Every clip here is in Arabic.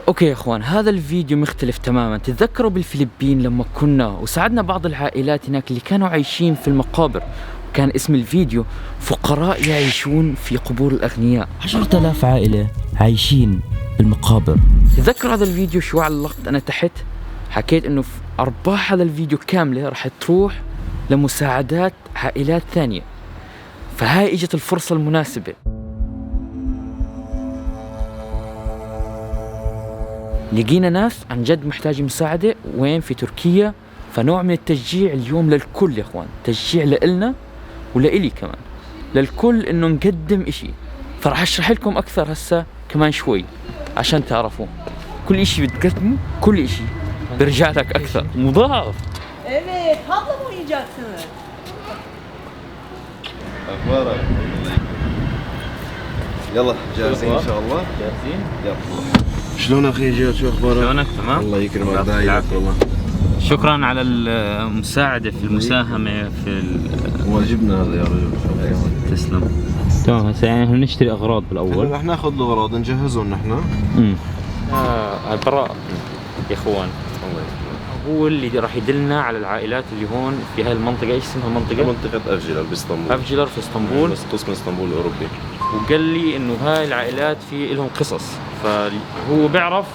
اوكي يا اخوان، هذا الفيديو مختلف تماما. تتذكروا بالفلبين لما كنا وساعدنا بعض العائلات هناك اللي كانوا عايشين في المقابر، كان اسم الفيديو فقراء يعيشون في قبور الأغنياء. 10,000 عائلة عايشين بالمقابر. تذكروا هذا الفيديو شو علقت أنا تحت؟ حكيت إنه أرباح هذا الفيديو كاملة راح تروح لمساعدات عائلات ثانية. فهاي إجت الفرصة المناسبة. لقينا ناس عن جد محتاجين مساعدة وين في تركيا، فنوع من التشجيع اليوم للكل يا اخوان، تشجيع لإلنا ولإلي كمان، للكل انه نقدم اشي. فراح اشرح لكم اكثر هسه كمان شوي عشان تعرفوا كل اشي بتقدمه، كل اشي برجع لك اكثر مضاعف. Evet, tablo mu oynayacaksınız? اخبارك؟ يلا جاهزين ان شاء الله؟ جاهزين؟ يلا. شلون اخي جاد؟ شو اخبارك؟ شلونك؟ تمام؟ الله يكرمك، داعي والله. شكرا على المساعدة في المساهمة في واجبنا هذا يا رجل. تسلم. تمام، هسه يعني احنا نشتري اغراض بالاول. رح ناخذ الاغراض نجهزهم نحن. براء يا اخوان، هو اللي راح يدلنا على العائلات اللي هون في هاي المنطقة. ايش اسمها المنطقة؟ منطقة أفجلر باسطنبول. أفجلر في اسطنبول، قسم اسطنبول الأوروبي. وقال لي إنه هاي العائلات في لهم قصص، فهو بيعرف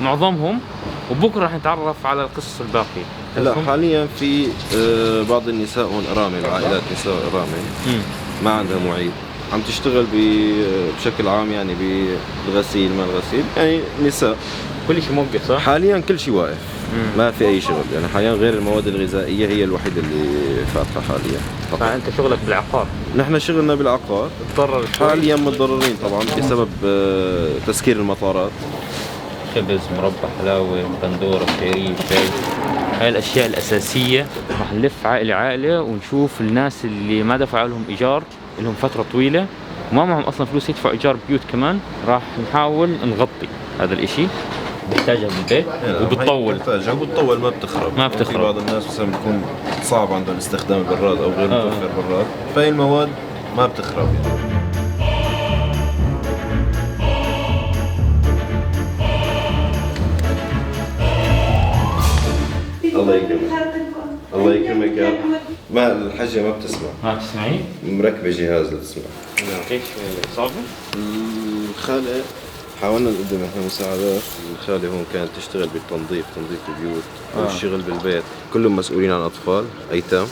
معظمهم، وبكرة راح نتعرف على القصص الباقية. هلا حاليا في بعض النساء هون أرامل، عائلات نساء أرامل ما عندها معيد، عم تشتغل بشكل عام يعني بالغسيل ما الغسيل، يعني نساء كل شيء موقف صح؟ حاليا كل شيء واقف. ما في اي شغل يعني حاليا غير المواد الغذائيه هي الوحيده اللي فاتحه حاليا. فانت شغلك بالعقار؟ نحن شغلنا بالعقار. تضرر حاليا متضررين طبعا بسبب تسكير المطارات. خبز، مربى، حلاوه، بندوره، شعريه، شاي، هاي الاشياء الاساسيه. راح نلف عائله عائله ونشوف الناس اللي ما دفعوا لهم ايجار لهم فتره طويله وما معهم اصلا فلوس يدفعوا ايجار بيوت كمان. راح نحاول نغطي هذا الاشي. بتحتاجها بالبيت وبتطول. وبتطول ما بتخرب. ما بتخرب. في بعض الناس مثلا بتكون صعب عندهم استخدام البراد او غير متوفر براد، فهي المواد ما بتخرب يعني. الله يكرمك. الله يكرمك يا ما الحجة ما بتسمع. ما بتسمعي؟ مركبة جهاز لتسمع. ايش صار؟ الخالة حاولنا نقدم احنا مساعدات. الخالة هون كانت تشتغل بالتنظيف، تنظيف البيوت والشغل بالبيت، كلهم مسؤولين عن اطفال ايتام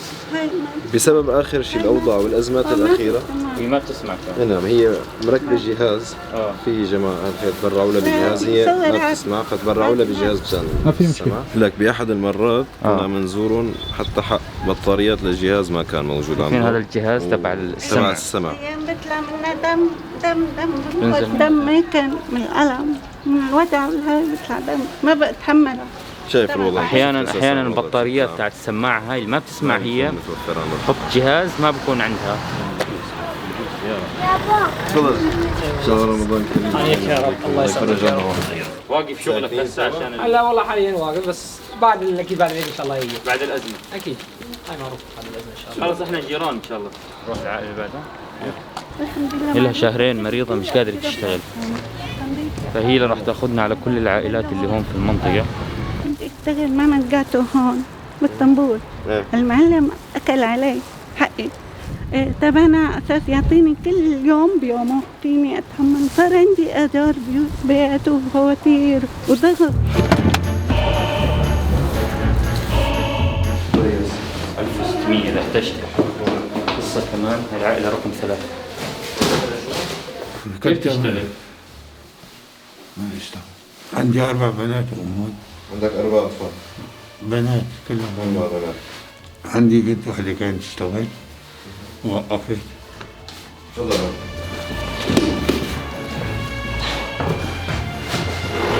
بسبب اخر شيء الاوضاع والازمات الاخيره. هي ما بتسمع كمان. نعم، هي مركبة جهاز. في جماعة تبرعوا لها بجهاز، هي ما بتسمع فتبرعوا لها بجهاز مشان ما في مشكلة. لك باحد المرات كنا منزورهم حتى حق بطاريات للجهاز ما كان موجود عندهم. هذا الجهاز تبع السمع. تبع السمع. بيطلع منها دم ما كان من الألم من الوجع والهاي بيطلع دم ما بتحمله. شايف الوضع. احيانا البطاريات تاعت السماعه هاي اللي ما بتسمع هي تحط جهاز ما بكون عندها. تفضل. ان شاء الله رمضان كريم. عليك يا رب. الله يسلمك. واقف شغلك هسه عشان لا والله حاليا واقف، بس بعد اكيد بعد العيد ان شاء الله يجي. بعد الازمه اكيد هاي معروف بعد الازمه ان شاء الله. خلص احنا جيران ان شاء الله. نروح العائله اللي بعدها. الحمد لله. لها شهرين مريضه مش قادره تشتغل، فهي اللي راح تاخذنا على كل العائلات اللي هون في المنطقه. كنت اشتغل مع جاتو هون باسطنبول. المعلم اكل علي حقي. طب انا اساس يعطيني كل يوم بيومه فيني اتحمل، صار عندي ايجار بيت وفواتير وضغط. 1600 اذا احتجت. قصه كمان العائله رقم 3. كيف تشتغل؟ ما اشتغل. عندي 4 بنات وأمهات. عندك 4 اطفال؟ بنات كلهم 4 بنات. عندي بنت واحدة كانت تشتغل ووقفت. تفضل.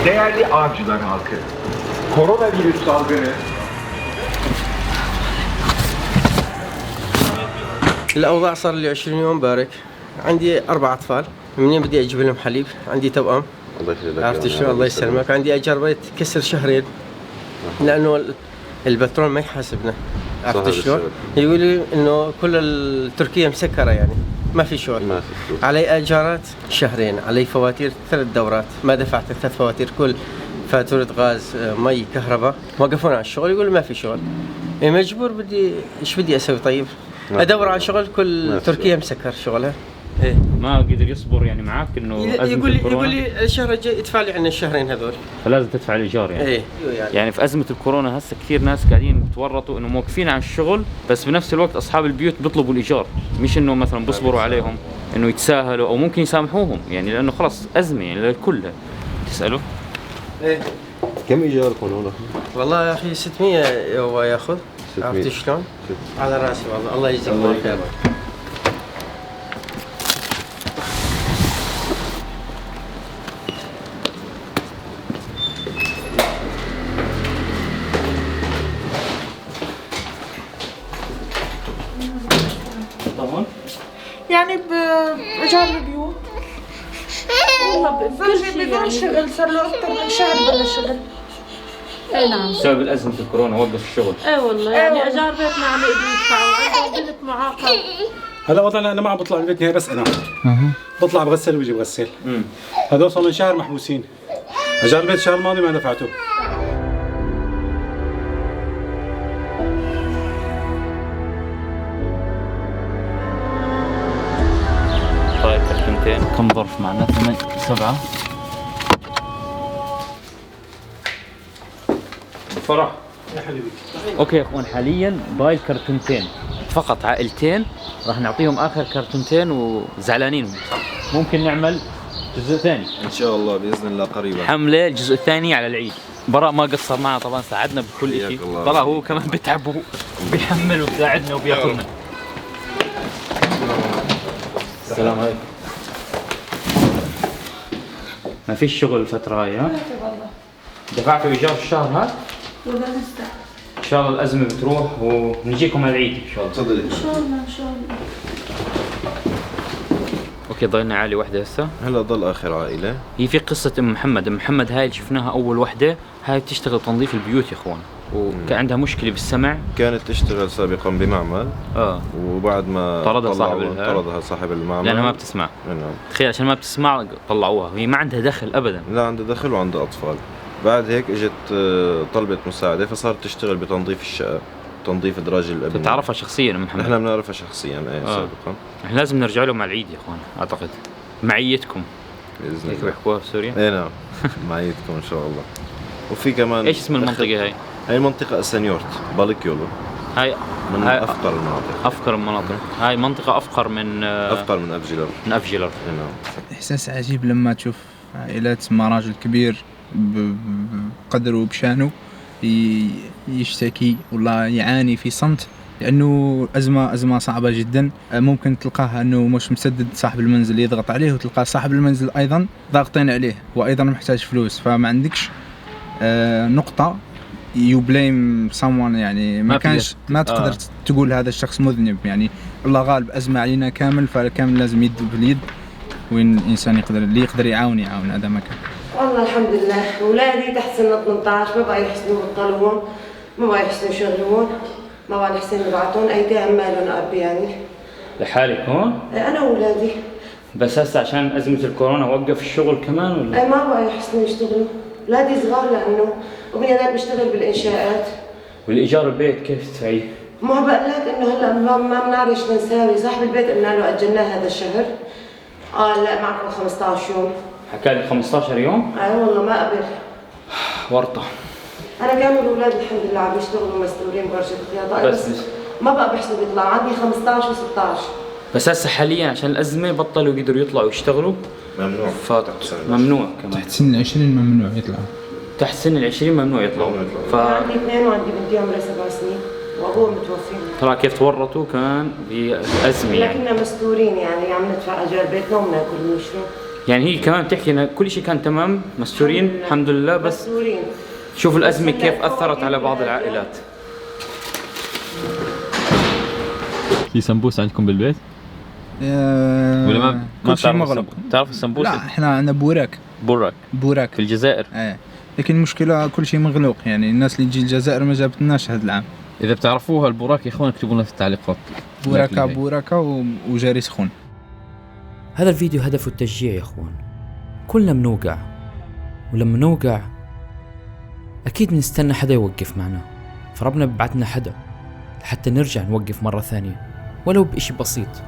Değerli avcılar halkı, koronavirüs salgını الأوضاع صار لي 20 يوم بارك. عندي 4 أطفال، منين بدي أجيب لهم حليب؟ عندي توأم. الله يخليك. عرفت شلون؟ الله يسلمك. عندي أجار بيت كسر شهرين لأنه البترول ما يحاسبنا. عرفت شلون؟ يقول لي إنه كل تركيا مسكرة يعني ما في شغل. ما في فلوس. علي اجارات شهرين، علي فواتير 3 دورات، ما دفعت 3 فواتير، كل فاتورة غاز مي كهرباء، وقفونا على الشغل يقولوا ما في شغل. مجبور، ايش بدي اسوي طيب؟ ادور على شغل، كل تركيا مسكر شغلها. ايه ما قدر يصبر يعني معاك انه يقول لي الشهر الجاي ادفع لي عن الشهرين هذول، فلازم تدفع الايجار يعني. ايه يعني في ازمه الكورونا هسه كثير ناس قاعدين يتورطوا انه موقفين عن الشغل، بس بنفس الوقت اصحاب البيوت بيطلبوا الايجار، مش انه مثلا بيصبروا عليهم انه يتساهلوا او ممكن يسامحوهم يعني، لانه خلص ازمه يعني للكل. تساله ايه كم ايجاركم هون؟ والله يا اخي 600 هو ياخذ. 600. عرفت شلون؟ على راسي والله، الله يجزيك خير. يعني بإيجار البيوت والله زوجي بدون شغل، صار له أكثر من شهر بلا شغل. اي نعم بسبب الازمه الكورونا وقف الشغل. اي والله يعني ايجار بيتنا عم يقدروا يدفعوا، عندي بنت معاقه. هلا وضعنا انا ما عم بطلع من البيت نهائي، بس انا بطلع بغسل وبيجي بغسل. هذول صار لهم شهر محبوسين. اجار البيت الشهر الماضي ما دفعته. طيب كرتونتين. كم ظرف معنا؟ 8 7. فرح يا حبيبي. اوكي يا اخوان، حاليا باي الكرتونتين فقط، عائلتين راح نعطيهم اخر كرتونتين وزعلانين. ممكن نعمل جزء ثاني ان شاء الله باذن الله قريبا، حمله الجزء الثاني على العيد. براء ما قصر معنا طبعا، ساعدنا بكل شيء. براء هو كمان بيتعب وبيحمل وبيساعدنا وبياكلنا. السلام عليكم. ما فيش شغل الفترة هاي ها؟ دفعتوا ايجار الشهر هذا؟ ولا لسه؟ ان شاء الله الازمة بتروح ونجيكم على العيد ان شاء الله. تفضلي. ان شاء الله ان شاء الله. اوكي ضلنا عالي وحدة هسه. هلا ضل اخر عائلة. هي في قصة ام محمد هاي اللي شفناها اول وحدة، هاي بتشتغل تنظيف البيوت يا اخوان، وكان عندها مشكلة بالسمع. كانت تشتغل سابقا بمعمل وبعد ما طردها صاحب المعمل لانها ما بتسمع. نعم. تخيل عشان ما بتسمع طلعوها، وهي ما عندها دخل ابدا. لا عندها دخل وعندها اطفال. بعد هيك اجت طلبت مساعدة، فصارت تشتغل بتنظيف الشقة، تنظيف ادراج الابناء. بتعرفها شخصيا ام محمد؟ نحن بنعرفها شخصيا سابقا. احنا لازم نرجع لهم على العيد يا اخوان، اعتقد معيتكم باذن هيك الله بيحكوها في سوريا. اي نعم. معيتكم ان شاء الله. وفي كمان ايش اسم المنطقة هاي؟ هاي منطقة اسنيورت بالكيولو. هاي من افقر المناطق. افقر المناطق. هاي منطقة افقر من افجلر. من افجلر. نعم. احساس عجيب لما تشوف عائلات مع راجل كبير بقدره وبشانه يشتكي والله يعاني في صمت، لأنه أزمة صعبة جدا. ممكن تلقاها أنه مش مسدد صاحب المنزل يضغط عليه، وتلقى صاحب المنزل أيضا ضاغطين عليه وأيضا محتاج فلوس، فما عندكش نقطة you blame someone، يعني ما تقدر تقول هذا الشخص مذنب. يعني الله غالب، أزمة علينا كامل، فالكامل لازم يد باليد، وين الإنسان اللي يقدر يعاون هذا ما كان. والله الحمد لله أولادي تحت سن 18 ما بقى يحسنوا يبطلون، ما بقى يحسنوا يشغلون، ما بقى يحسنوا يبعتون، أيتام ما لهم أب يعني. لحالك هون؟ أنا وأولادي. بس هسه عشان أزمة الكورونا وقف الشغل كمان ولا؟ ما بقى يحسنوا يشتغلوا، أولادي صغار لأنه وابني هذا بيشتغل بالإنشاءات. والإيجار البيت كيف تدفعيه؟ ما بقول لك إنه هلا ما بنعرف ايش نساوي، صاحب البيت قلنا له أجلناه هذا الشهر. قال لا معكم 15 يوم. حكى لك 15 يوم؟ اي والله ما قبل. ورطة. أنا كانوا الأولاد الحمد لله عم يشتغلوا مستورين برشة خياطة، بس ما بقى بيحسنوا يطلعوا، عندي 15 و16. بس هسه حاليا عشان الأزمة بطلوا يقدروا يطلعوا يشتغلوا. ممنوع. ممنوع كمان. تحت سن 20 ممنوع يطلعوا. تحت سن 20 ممنوع يطلعوا. عندي 2 وعندي بنتي عمرها 7 سنين وأبوها متوفي. ترى كيف تورطوا كمان بأزمة يعني. لكننا مستورين يعني عم ندفع أجار بيتنا وبناكل ونشرب. يعني هي كمان بتحكي إن كل شيء كان تمام، مستورين الحمد لله، بس مستورين. شوف الأزمة كيف أثرت على بعض العائلات. في سمبوس عندكم بالبيت؟ ولا ما شيء مغلق؟ تعرف السمبوس؟ لا احنا عندنا بوراك في الجزائر. لكن المشكلة كل شيء مغلوق، يعني الناس اللي تجي الجزائر ما جابتناش هذا العام. إذا بتعرفوها البوراك يا إخوان اكتبوا لنا في التعليقات. بوراكا وجاري سخون. هذا الفيديو هدفه التشجيع يا اخوان. كلنا بنوقع، ولما نوقع اكيد بنستنى حدا يوقف معنا، فربنا ببعثنا حدا حتى نرجع نوقف مرة ثانية ولو بإشي بسيط.